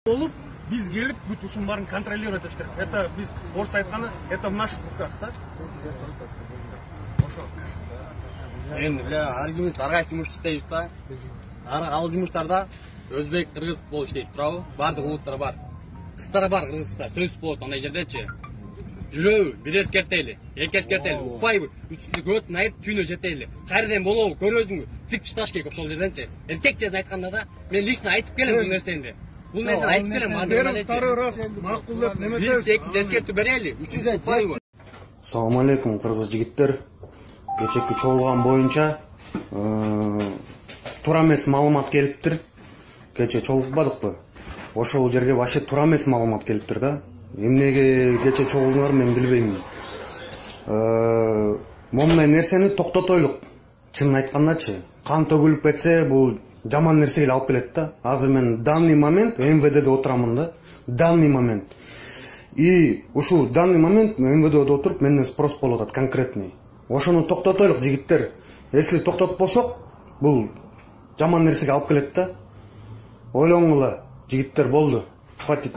Oluп, biz gelip bütün ушун баарын контролировать этиш керек. Это biz орыс айтканы, это в наших руках, да? Ошо. Endi bilen argimiz argay жумуш иштейбиz да. Ал жумуштарда өзбек, кыргыз болуп иштейт турабы? Бардык улуттар бар. Кыздар бар кыргызча сөз болот андай жердечи. Жүрөбү, бир эскертели, эки эскертели, укпайбы, үчүнчү көтүн айтып түйнө жетели. Кайрадан болобу, көрөсүңбү? Сикпиш таш керек ошол жерденчи. Эркек жерде айтканда да мен лично айтып келем бул нерсени. Бул нерсени айтып келем мадамалечи. Второй раз макул деп неме Биз экинчи эскертүү берели, үчүнчү укпайбы. Assalamu alaikum кыргыз жигиттер. Кечеки чогулган боюнча туура эмес маалымат келиптир. Кече чогулбадыкпы? Ошол жерге вообще туура эмес маалымат келиптир да. Эмнеге кече чогулдуңар мен билбейм. Момундай нерсени токтотойлук. Чынын айткандачы, кан төгүлүп кетсе бул жаман нерсеге алып келет да. Азыр мен данный момент МВДде отурамын да. Данный момент. И ушу данный момент МВДде отуруп менден спрос болуп атат конкретный. Ошону токтотойлук жигиттер. Если токтотпосок, бул жаман нерсеге алып келет да. Ойлоңула, жигиттер, болду. Хватит.